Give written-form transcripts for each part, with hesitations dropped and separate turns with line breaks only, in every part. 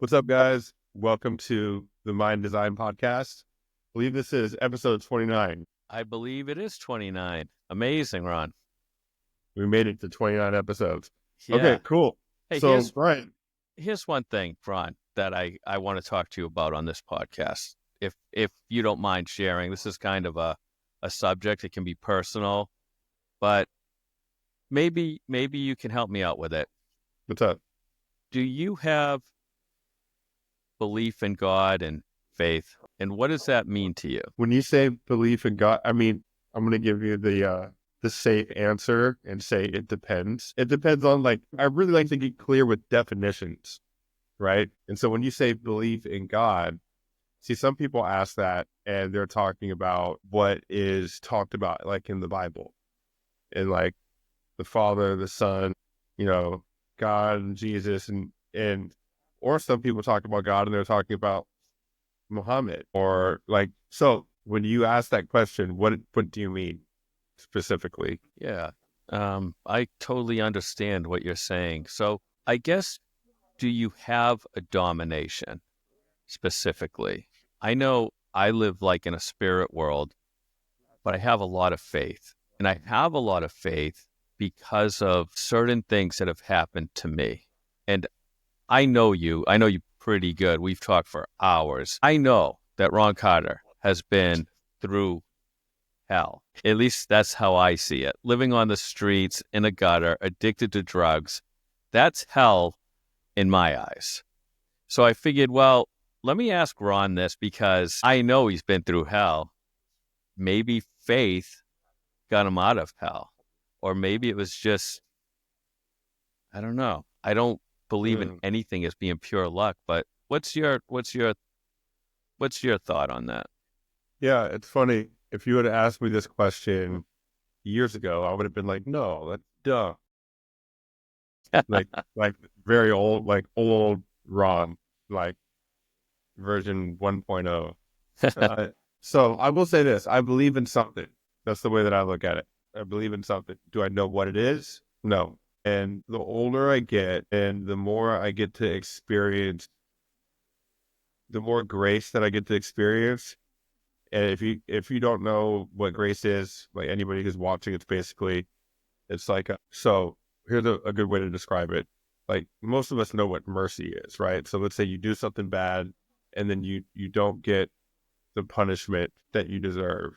What's up, guys? Welcome to the Mind Design Podcast. I believe this is episode 29.
I believe it is 29. Amazing, Ron.
We made it to 29 episodes. Okay,
Yeah.
cool.
Hey,
So, Brian,
here's one thing, Ron, that I want to talk to you about on this podcast. If you don't mind sharing, this is kind of a subject. It can be personal, but maybe you can help me out with it.
what's up?
Do you have belief in God and faith? And what does that mean to you?
When you say belief in God, I'm going to give you the safe answer and say it depends. It depends on I really like to get clear with definitions, right? And so when you say belief in God, see, some people ask that and they're talking about what is talked about like in the Bible and like the Father, the Son, God and Jesus and or some people talk about God and they're talking about Muhammad or so when you ask that question, what do you mean specifically?
Yeah. I totally understand what you're saying. So I guess, do you have a domination specifically? I know I live like in a spirit world, but I have a lot of faith. And I have a lot of faith because of certain things that have happened to me. And I know you pretty good. We've talked for hours. I know that Ron Carter has been through hell. At least that's how I see it. Living on the streets, in a gutter, addicted to drugs, that's hell in my eyes. So I figured, well, let me ask Ron this because I know he's been through hell. Maybe faith got him out of hell. Or maybe it was just, I don't know. I don't believe in anything as being pure luck, but what's your thought on that?
Yeah, it's funny. If you had asked me this question years ago, I would have been like, no, that's duh. like like very old, like old Ron, like version 1.0. So I will say this, I believe in something. That's the way that I look at it. I believe in something. Do I know what it is? No. And the older I get and the more I get to experience, the more grace that I get to experience. And if you don't know what grace is, like anybody who's watching, it's like so here's a good way to describe it. Like most of us know what mercy is, right? So let's say you do something bad and then you don't get the punishment that you deserve.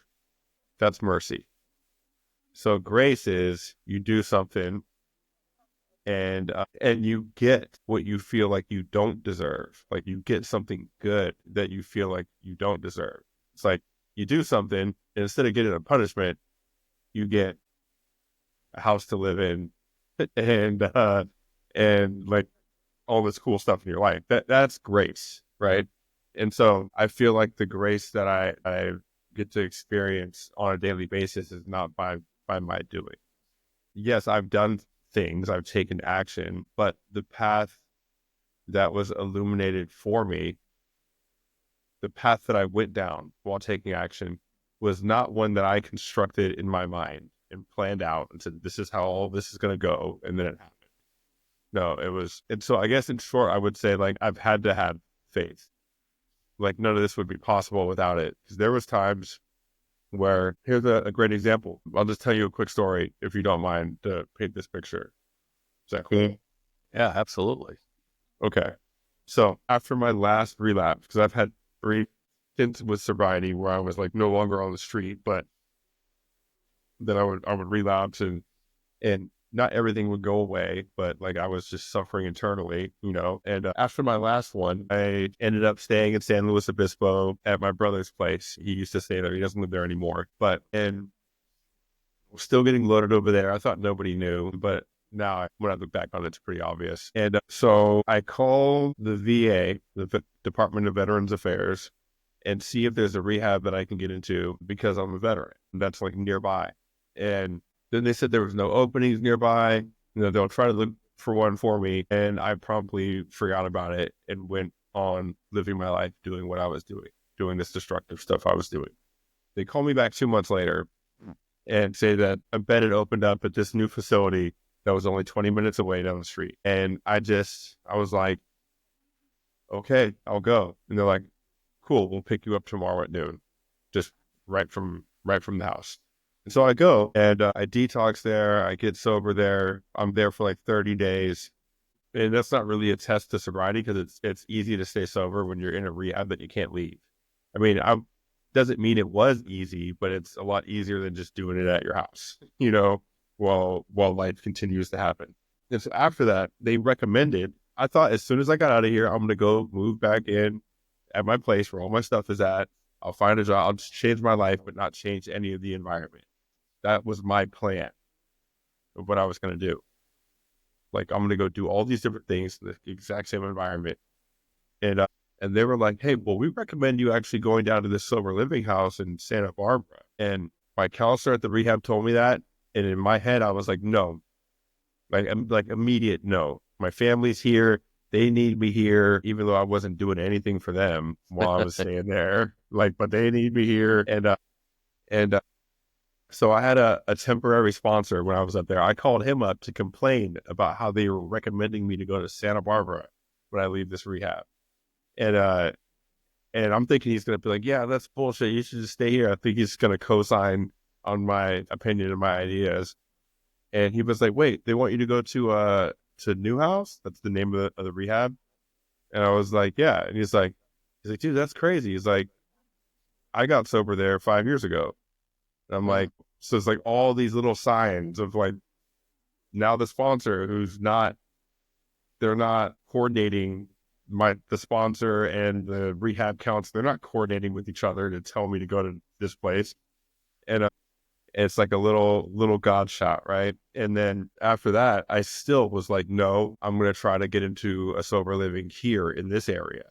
That's mercy. So grace is you do something and you get what you feel like you don't deserve. Like you get something good that you feel like you don't deserve. It's like you do something and instead of getting a punishment, you get a house to live in and like all this cool stuff in your life. That's grace, right? And so I feel like the grace that I get to experience on a daily basis is not by my doing. Yes, I've done things, I've taken action, but the path that was illuminated for me, the path that I went down while taking action was not one that I constructed in my mind and planned out and said, this is how all this is going to go. And then it happened. No, it was. And so I guess in short, I would say like, I've had to have faith. Like none of this would be possible without it. Because there was times where, here's a great example. I'll just tell you a quick story, if you don't mind, to paint this picture. Is that cool?
Yeah, absolutely.
Okay. So after my last relapse, because I've had 3 stints with sobriety where I was like no longer on the street, but then I would relapse and not everything would go away, but like I was just suffering internally, And after my last one, I ended up staying in San Luis Obispo at my brother's place. He used to stay there. He doesn't live there anymore, and still getting loaded over there. I thought nobody knew, but now when I look back on it, it's pretty obvious. And so I call the VA, the Department of Veterans Affairs, and see if there's a rehab that I can get into because I'm a veteran. That's like nearby. And then they said there was no openings nearby. They'll try to look for one for me. And I promptly forgot about it and went on living my life, doing what I was doing this destructive stuff I was doing. They called me back 2 months later and say that a bed had opened up at this new facility that was only 20 minutes away down the street. And I was like, okay, I'll go. And they're like, cool, we'll pick you up tomorrow at noon, just right from the house. And so I go and I detox there. I get sober there. I'm there for like 30 days. And that's not really a test to sobriety because it's easy to stay sober when you're in a rehab that you can't leave. I mean, I doesn't mean it was easy, but it's a lot easier than just doing it at your house, while life continues to happen. And so after that, they recommended. I thought as soon as I got out of here, I'm gonna go move back in at my place where all my stuff is at. I'll find a job. I'll just change my life, but not change any of the environment. That was my plan of what I was gonna do. Like I'm gonna go do all these different things in the exact same environment. And they were like, hey, well, we recommend you actually going down to this sober living house in Santa Barbara. And my counselor at the rehab told me that. And in my head, I was like, no, like immediate no. My family's here. They need me here, even though I wasn't doing anything for them while I was staying there. Like, but they need me here. And so I had a temporary sponsor when I was up there. I called him up to complain about how they were recommending me to go to Santa Barbara when I leave this rehab. And and I'm thinking he's going to be like, yeah, that's bullshit. You should just stay here. I think he's going to co-sign on my opinion and my ideas. And he was like, wait, they want you to go to Newhouse? That's the name of the rehab. And I was like, yeah. And he's like, dude, that's crazy. He's like, I got sober there 5 years ago. And I'm like, so it's like all these little signs of like now the sponsor they're not coordinating the sponsor and the rehab counts. They're not coordinating with each other to tell me to go to this place. And it's like a little God shot, right? And then after that, I still was like, no, I'm going to try to get into a sober living here in this area.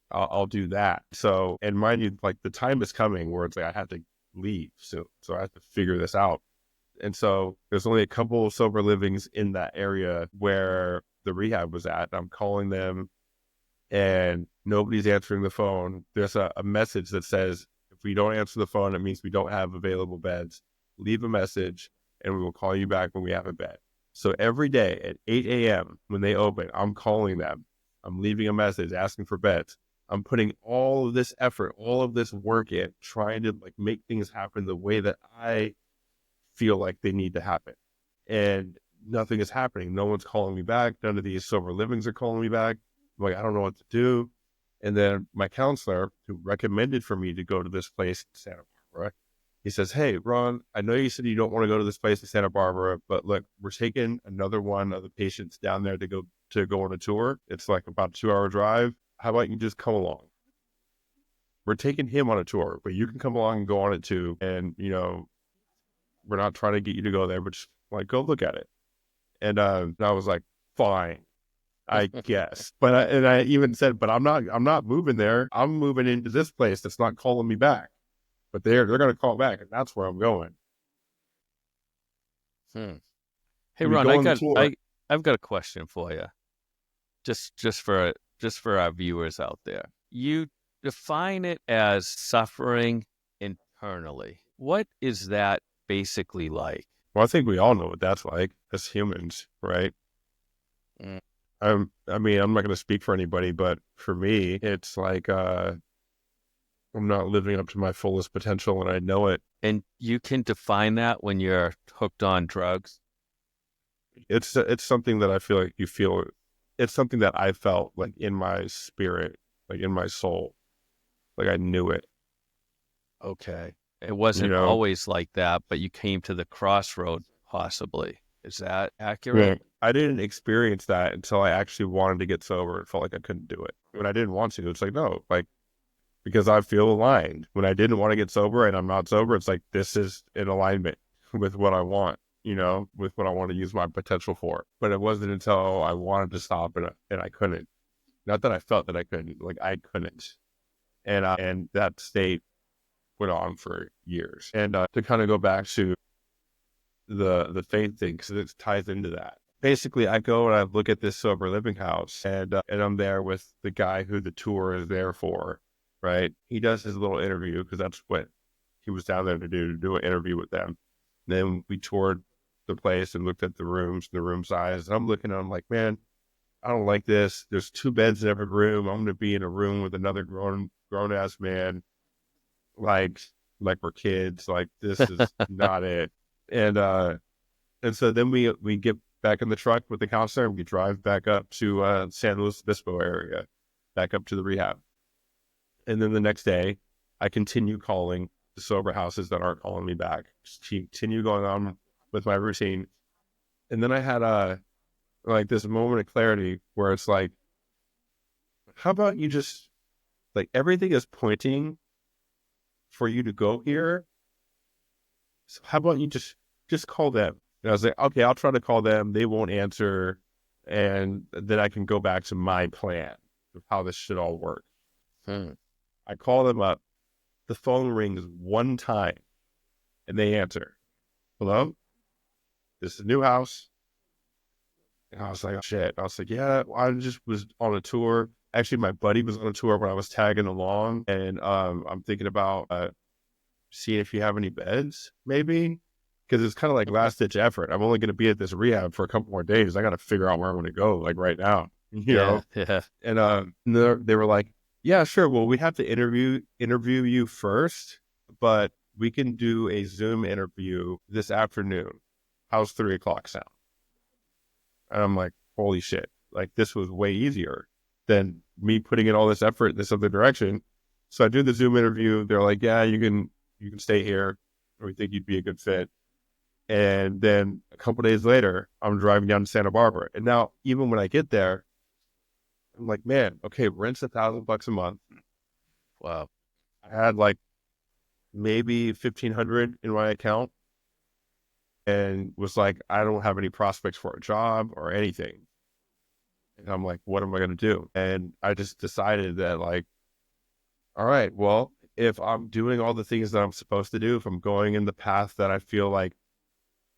I'll do that. So, and mind you, like the time is coming where it's like I have to leave, so I have to figure this out. And so there's only a couple of sober livings in that area where the rehab was at. I'm calling them and nobody's answering the phone. There's a message that says, if we don't answer the phone, it means we don't have available beds. Leave a message and we will call you back when we have a bed. So every day at 8 a.m. when they open, I'm calling them. I'm leaving a message asking for beds. I'm putting all of this effort, all of this work in, trying to like make things happen the way that I feel like they need to happen. And nothing is happening. No one's calling me back. None of these sober livings are calling me back. I'm like, I don't know what to do. And then my counselor, who recommended for me to go to this place in Santa Barbara, he says, hey, Ron, I know you said you don't want to go to this place in Santa Barbara, but look, we're taking another one of the patients down there to go on a tour. It's like about a 2-hour drive. How about you just come along? We're taking him on a tour, but you can come along and go on it too. And, we're not trying to get you to go there, but just like go look at it. And I was like, fine, I guess. But I even said, but I'm not moving there. I'm moving into this place that's not calling me back. But they're going to call back, and that's where I'm going.
Hmm. Hey
We
Ron,
go on the tour.
I've got a question for you. Just for our viewers out there. You define it as suffering internally. What is that basically like?
Well, I think we all know what that's like as humans, right?
Mm.
I mean, I'm not going to speak for anybody, but for me, it's like I'm not living up to my fullest potential, and I know it.
And you can define that when you're hooked on drugs.
It's something that I feel like you feel. It's something that I felt like in my spirit, like in my soul, like I knew it.
Okay. It
You
wasn't
know,
always like that, but you came to the crossroad possibly. Is that accurate?
yeah. I didn't experience that until I actually wanted to get sober and felt like I couldn't do it. When I didn't want to, it's like no, like because I feel aligned. When I didn't want to get sober and I'm not sober, it's like this is in alignment with what I want, with what I want to use my potential for. But it wasn't until I wanted to stop and I couldn't. Not that I felt that I couldn't, like I couldn't. And that state went on for years. And to kind of go back to the faith thing, because it ties into that. Basically, I go and I look at this sober living house, and I'm there with the guy who the tour is there for, right? He does his little interview because that's what he was down there to do an interview with them. Then we toured the place and looked at the rooms, the room size, and I'm looking at him like, man, I don't like this. There's 2 beds in every room. I'm going to be in a room with another grown ass man. Like, we're kids. Like, this is not it. And, and so then we get back in the truck with the counselor and we drive back up to, San Luis Obispo area, back up to the rehab. And then the next day I continue calling the sober houses that aren't calling me back. Just continue going on with my routine. And then I had like this moment of clarity where it's like, how about you just, like, everything is pointing for you to go here. So how about you just call them? And I was like, okay, I'll try to call them. They won't answer. And then I can go back to my plan of how this should all work. I call them up. The phone rings one time and they answer. Hello? This is a new house. And I was like, oh, shit. I was like, yeah, I just was on a tour. Actually, my buddy was on a tour when I was tagging along. And I'm thinking about seeing if you have any beds, maybe. Because it's kind of like last ditch effort. I'm only going to be at this rehab for a couple more days. I got to figure out where I'm going to go, like right now, you know?
Yeah.
And they were like, yeah, sure. Well, we have to interview you first, but we can do a Zoom interview this afternoon. How's 3:00 sound? And I'm like, holy shit. Like, this was way easier than me putting in all this effort in this other direction. So I do the Zoom interview. They're like, yeah, you can stay here. We think you'd be a good fit. And then a couple days later, I'm driving down to Santa Barbara. And now, even when I get there, I'm like, man, okay, rent's $1,000 a month.
Wow.
I had like maybe 1,500 in my account and was like, I don't have any prospects for a job or anything. And I'm like, what am I going to do? And I just decided that, like, all right, well, if I'm doing all the things that I'm supposed to do, if I'm going in the path that I feel like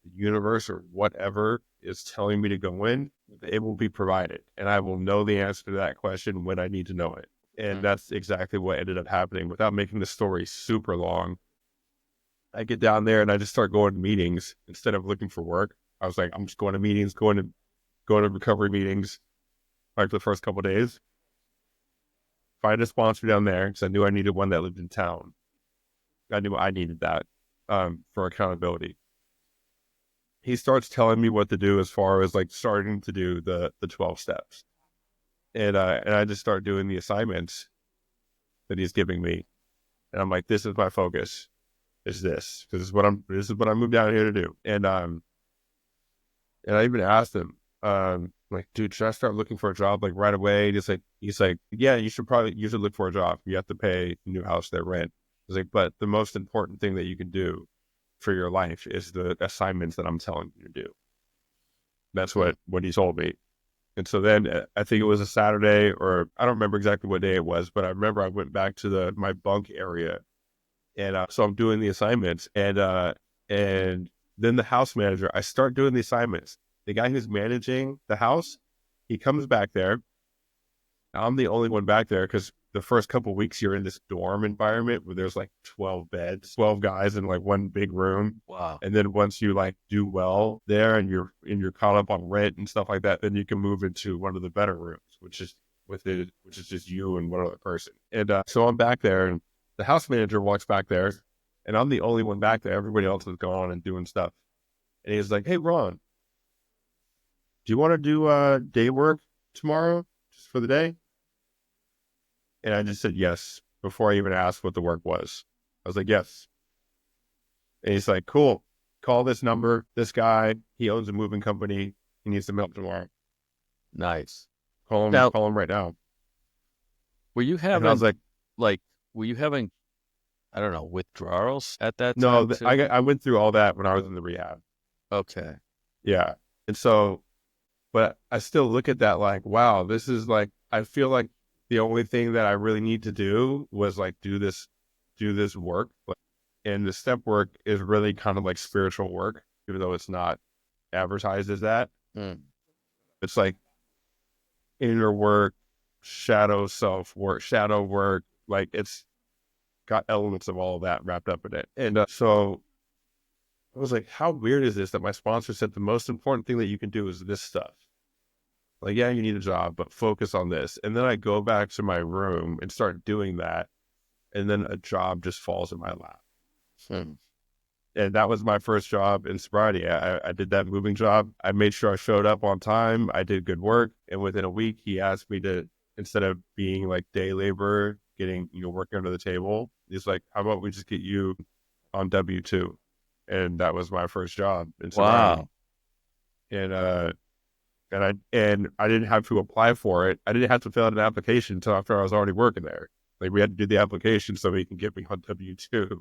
the universe or whatever is telling me to go in, it will be provided. And I will know the answer to that question when I need to know it. And that's exactly what ended up happening. Without making the story super long, I get down there and I just start going to meetings instead of looking for work. I was like, I'm just going to meetings, going to recovery meetings, like the first couple of days. Find a sponsor down there because I knew I needed one that lived in town. I knew I needed that for accountability. He starts telling me what to do as far as like starting to do the 12 steps. And I just start doing the assignments that he's giving me. And I'm like, this is my focus. Is this, because this is what I moved down here to do. And I even asked him, like, dude, should I start looking for a job like right away? He's like, yeah, you should look for a job. You have to pay the new house their rent. He's like, but the most important thing that you can do for your life is the assignments that I'm telling you to do. That's what he told me. And so then I think it was a Saturday, or I don't remember exactly what day it was, but I remember I went back to my bunk area. And so I'm doing the assignments, and then the house manager, I start doing the assignments. The guy who's managing the house, he comes back there. I'm the only one back there because the first couple of weeks you're in this dorm environment where there's like 12 beds, 12 guys in like one big room.
Wow.
And then once you like do well there and you're caught up on rent and stuff like that, then you can move into one of the better rooms, which is just you and one other person. And so I'm back there, and the house manager walks back there, and I'm the only one back there. Everybody else is gone and doing stuff. And he's like, hey, Ron, do you want to do day work tomorrow just for the day? And I just said yes before I even asked what the work was. I was like, yes. And he's like, cool. Call this number. This guy, he owns a moving company. He needs some help tomorrow.
Nice.
Call him right now.
Were you
And I was
having
like,
were you having, I don't know, withdrawals at that
no,
time too?
I went through all that when I was in the rehab.
Okay.
Yeah. And so, but I still look at that like, wow, this is like, I feel like the only thing that I really need to do was like do this work. And the step work is really kind of like spiritual work, even though it's not advertised as that. It's like inner work, shadow self work, shadow work. Like, it's got elements of all of that wrapped up in it. And so I was like, how weird is this that my sponsor said the most important thing that you can do is this stuff? Like, yeah, you need a job, but focus on this. And then I go back to my room and start doing that. And then a job just falls in my lap.
Hmm.
And that was my first job in sobriety. I did that moving job. I made sure I showed up on time. I did good work. And within a week, he asked me to, instead of being like day laborer, getting, working under the table, he's like, how about we just get you on W-2? And that was my first job in sobriety.
Wow.
And, and I didn't have to apply for it. I didn't have to fill out an application until after I was already working there. Like, we had to do the application so he can get me on W-2,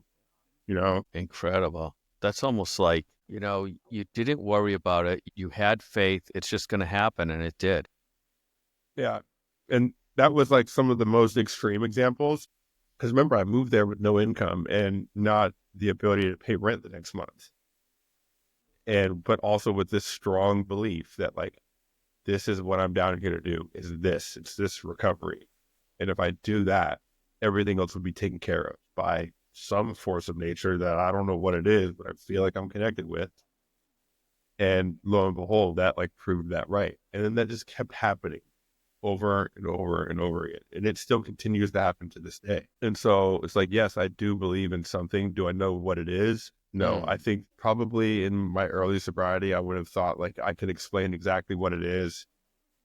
you know?
Incredible. That's almost like, you didn't worry about it. You had faith. It's just going to happen. And it did.
Yeah. And that was like some of the most extreme examples. Because remember, I moved there with no income and not the ability to pay rent the next month. But also with this strong belief that like, this is what I'm down here to do, it's this recovery. And if I do that, everything else will be taken care of by some force of nature that I don't know what it is, but I feel like I'm connected with. And lo and behold, that like proved that right. And then that just kept happening over and over and over again. And it still continues to happen to this day. And so it's like, yes, I do believe in something. Do I know what it is? No, I think probably in my early sobriety, I would have thought like I could explain exactly what it is.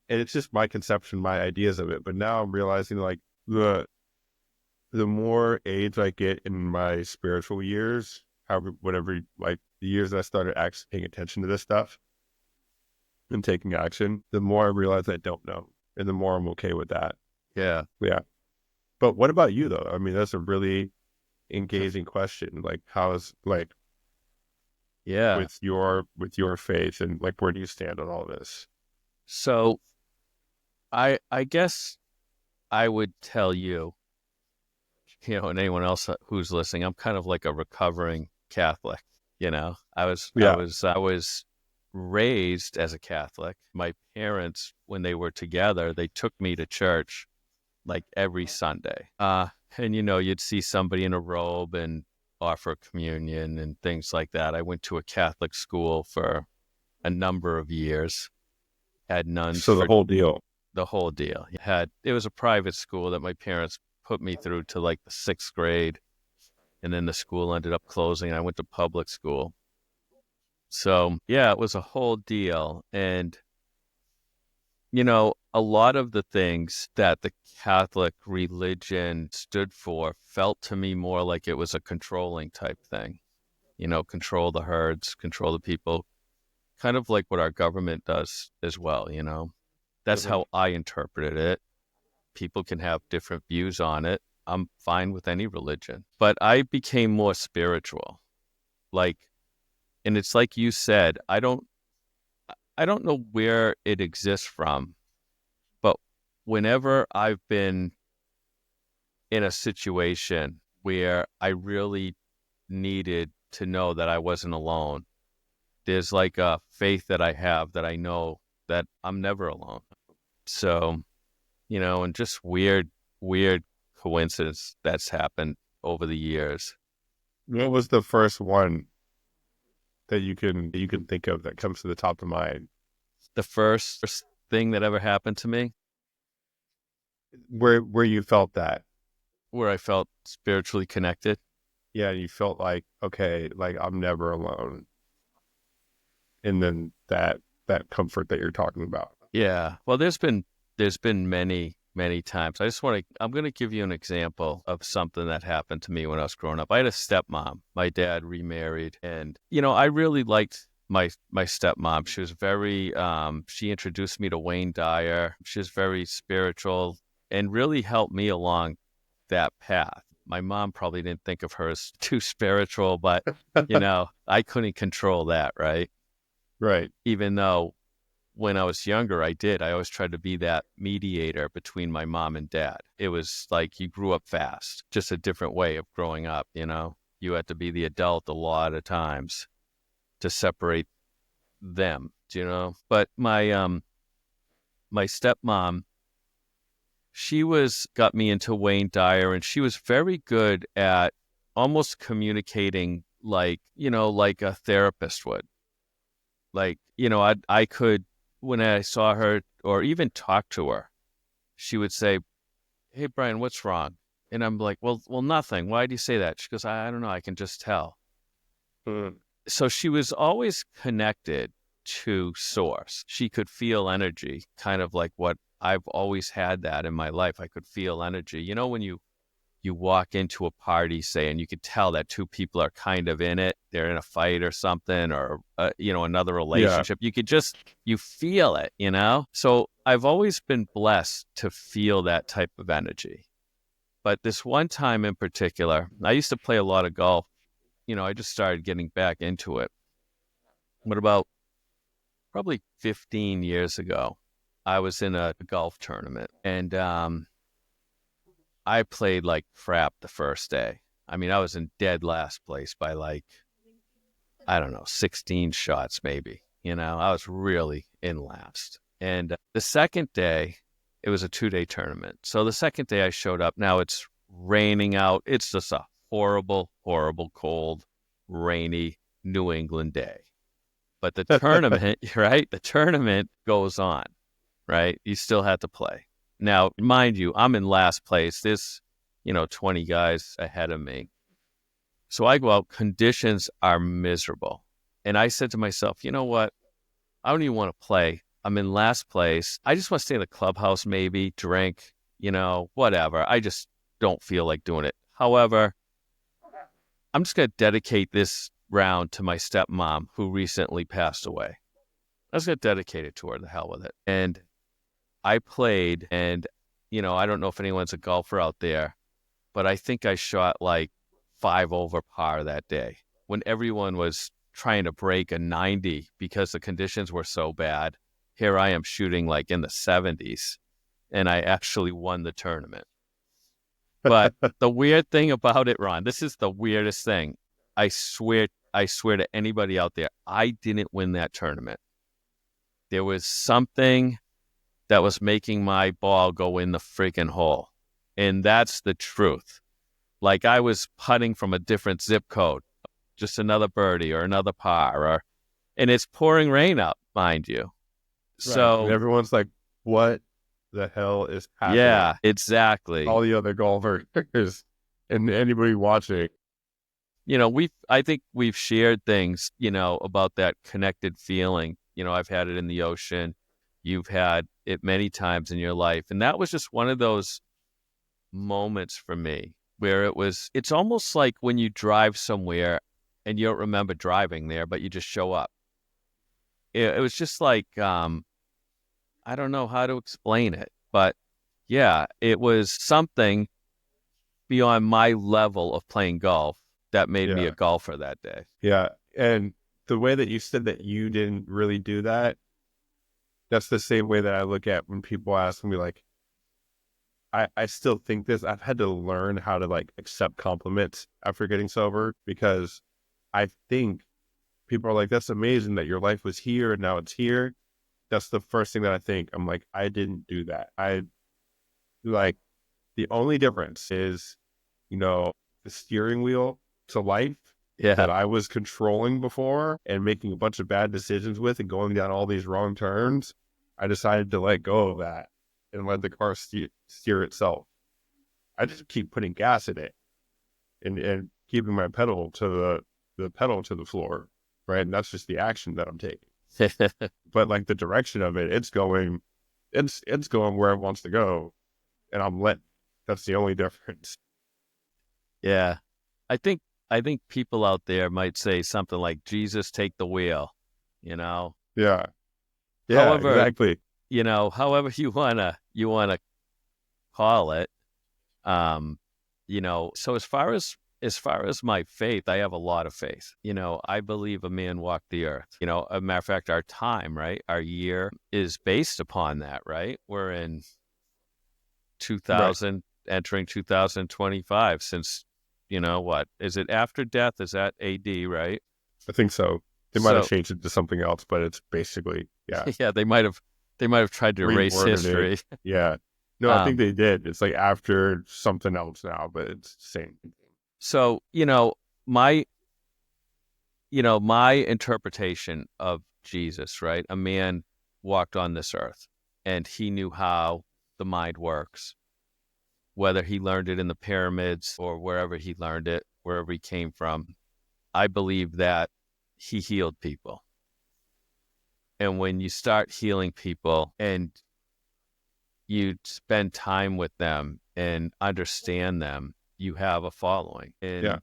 And it's just my conception, my ideas of it. But now I'm realizing like the more age I get in my spiritual years, however, whatever, like the years that I started actually paying attention to this stuff and taking action, the more I realize I don't know. And the more I'm okay with that.
Yeah.
Yeah. But what about you though? I mean, that's a really engaging question. Like how's like
Yeah.
with your faith and like where do you stand on all this?
So I guess I would tell you, and anyone else who's listening, I'm kind of like a recovering Catholic. I was I
Yeah.
was I was raised as a Catholic. My parents, when they were together, they took me to church like every Sunday. And you'd see somebody in a robe and offer communion and things like that. I went to a Catholic school for a number of years. Had nuns
So the
for
whole deal.
the whole deal. It was a private school that my parents put me through to like the 6th grade, and then the school ended up closing. And I went to public school. So yeah, it was a whole deal. And a lot of the things that the Catholic religion stood for felt to me more like it was a controlling type thing. Control the herds, control the people, kind of like what our government does as well. That's
Mhm.
how I interpreted it. People can have different views on it. I'm fine with any religion. But I became more spiritual. Like, and it's like you said, I don't know where it exists from, but whenever I've been in a situation where I really needed to know that I wasn't alone, there's like a faith that I have that I know that I'm never alone. So, and just weird coincidence that's happened over the years.
What was the first one that you can think of that comes to the top of mind
The first thing that ever happened to me
where you felt that?
where I felt spiritually connected.
Yeah, you felt like, okay, like I'm never alone. And then that comfort that you're talking about.
Yeah. Well, there's been many times. I'm going to give you an example of something that happened to me when I was growing up. I had a stepmom. My dad remarried, and I really liked my stepmom. She was very she introduced me to Wayne Dyer. She was very spiritual and really helped me along that path. My mom probably didn't think of her as too spiritual, but I couldn't control that, right?
Right.
Even though when I was younger, I did. I always tried to be that mediator between my mom and dad. It was like you grew up fast, just a different way of growing up. You had to be the adult a lot of times to separate them. But my stepmom, she got me into Wayne Dyer, and she was very good at almost communicating like a therapist would. Like, I could, when I saw her or even talk to her, she would say, "Hey, Brian, what's wrong?" And I'm like, well, nothing. Why do you say that? She goes, I don't know. I can just tell.
Mm.
So she was always connected to source. She could feel energy, kind of like what I've always had that in my life. I could feel energy. You know, when you walk into a party, say, and you could tell that two people are kind of in it, they're in a fight or something, or another
Yeah.
relationship. You feel it, you know. So I've always been blessed to feel that type of energy. But this one time in particular, I used to play a lot of golf. I just started getting back into it. What about probably 15 years ago? I was in a golf tournament, and I played like crap the first day. I mean, I was in dead last place by like, I don't know, 16 shots maybe. I was really in last. And the second day, it was a 2-day tournament. So the second day I showed up. Now it's raining out. It's just a horrible, horrible, cold, rainy New England day. But the tournament, right? The tournament goes on, right? You still had to play. Now, mind you, I'm in last place. There's, 20 guys ahead of me. So I go out, conditions are miserable. And I said to myself, you know what? I don't even want to play. I'm in last place. I just want to stay in the clubhouse, maybe drink, whatever. I just don't feel like doing it. However, I'm just going to dedicate this round to my stepmom who recently passed away. I was going to dedicate it to her. The hell with it. And I played, and, I don't know if anyone's a golfer out there, but I think I shot like 5 over par that day when everyone was trying to break a 90 because the conditions were so bad. Here I am shooting like in the 70s, and I actually won the tournament. But the weird thing about it, Ron, this is the weirdest thing. I swear to anybody out there, I didn't win that tournament. There was something that was making my ball go in the freaking hole. And that's the truth. Like I was putting from a different zip code, just another birdie or another par, and it's pouring rain out, mind you.
Right. And
So
everyone's like, what the hell is happening?
yeah, exactly.
All the other golfers and anybody watching.
I think we've shared things, about that connected feeling. I've had it in the ocean. You've had it many times in your life. And that was just one of those moments for me where it's almost like when you drive somewhere and you don't remember driving there, but you just show up. It was just like, I don't know how to explain it, but yeah, it was something beyond my level of playing golf that made me a
Yeah.
golfer that day.
Yeah. And the way that you said that you didn't really do that, that's the same way that I look at when people ask me, like, I still think this. I've had to learn how to like accept compliments after getting sober, because I think people are like, that's amazing that your life was here and now it's here. That's the first thing that I think. I'm like, I didn't do that. I like, the only difference is, the steering wheel to life
Yeah.
that I was controlling before and making a bunch of bad decisions with and going down all these wrong turns. I decided to let go of that and let the car steer itself. I just keep putting gas in it and keeping my pedal to the pedal to the floor, right? And that's just the action that I'm taking. But like the direction of it, it's going where it wants to go, and I'm letting. That's the only difference.
Yeah. I think people out there might say something like, Jesus, take the wheel, you know.
Yeah. Yeah,
However,
exactly.
however you wanna call it. So as far as my faith, I have a lot of faith. I believe a man walked the earth. A matter of fact, our time, right? Our year is based upon that, right? We're in
Right.
2000, entering 2025. Since, what is it after death? Is that AD, right?
I think so. They might have
So
changed it to something else, but it's basically, yeah,
yeah, they might have tried to erase
reworded it.
history.
Yeah. No, I think
Um,
they did. It's like after something else now, but it's the same.
so my my interpretation of Jesus, right? A man walked on this earth, and he knew how the mind works, whether he learned it in the pyramids or wherever he learned it, wherever he came from. I believe that he healed people. And when you start healing people and you spend time with them and understand them, you have a following.
Yeah.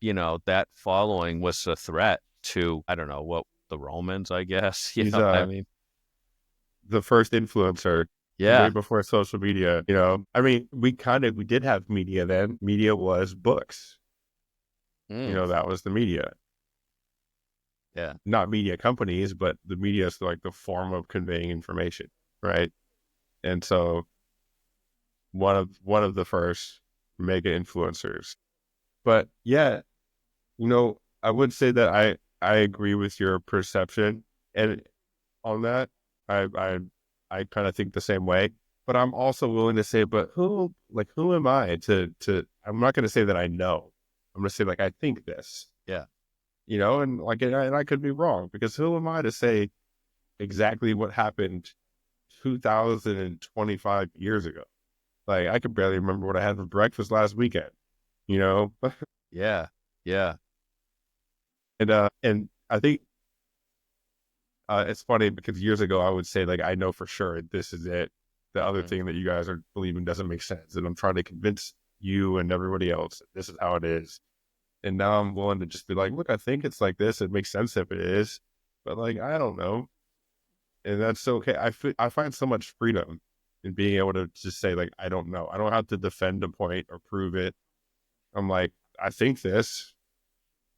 And, that following was a threat to, I don't know, what the Romans, I guess. You
He's
know what I mean?
the first influencer way
Yeah.
before social media, you know. I mean, we did have media then. Media was books. You
Mm,
know, that was the media.
yeah.
Not media companies, but the media is like the form of conveying information, right? And so one of the first mega influencers. But yeah, you know, I would say that I agree with your perception and on that. I kind of think the same way. But I'm also willing to say, but who am I to I'm not going to say that I know. I'm going to say like I think this,
Yeah.
you know, and like and I could be wrong because who am I to say exactly what happened 2025 years ago? Like I could barely remember what I had for breakfast last weekend, you know?
Yeah. Yeah.
And I think it's funny because years ago I would say like I know for sure this is it. The other
Mhm.
thing that you guys are believing doesn't make sense, and I'm trying to convince you and everybody else that this is how it is. And now I'm willing to just be like, look, I think it's like this. It makes sense if it is, but like I don't know, and that's okay. I find so much freedom in being able to just say like I don't know. I don't have to defend a point or prove it. I'm like I think this,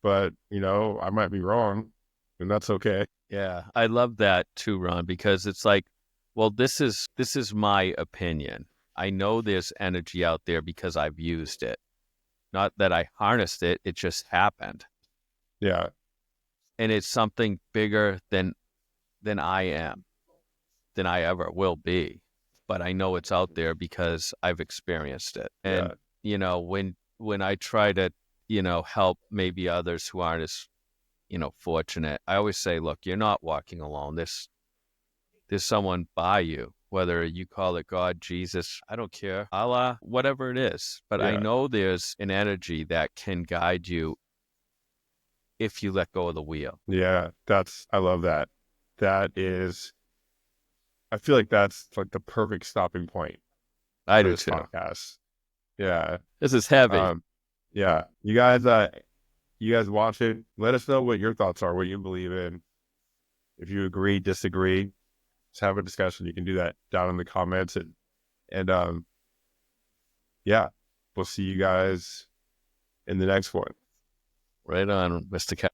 but you know I might be wrong, and that's okay.
Yeah. I love that too, Ron, because it's like, well, this is my opinion. I know there's energy out there because I've used it. Not that I harnessed it, it just happened.
Yeah,
And it's something bigger than I am, than I ever will be. But I know it's out there because I've experienced it.
yeah,
And, when I try to, help maybe others who aren't as, fortunate, I always say, look, you're not walking alone. There's someone by you, whether you call it God, Jesus, I don't care, Allah, whatever it is. But I
yeah.
know there's an energy that can guide you if you let go of the wheel.
Yeah, I love that. That is, I feel like that's like the perfect stopping point
I
for
do
this
too.
podcast. Yeah.
This is heavy.
Um, yeah. You guys watch it. Let us know what your thoughts are, what you believe in. If you agree, disagree, let's have a discussion. You can do that down in the comments and yeah, we'll see you guys in the next one.
Right on, Mr.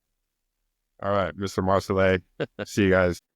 All right, Mr. Marsolais. See you guys.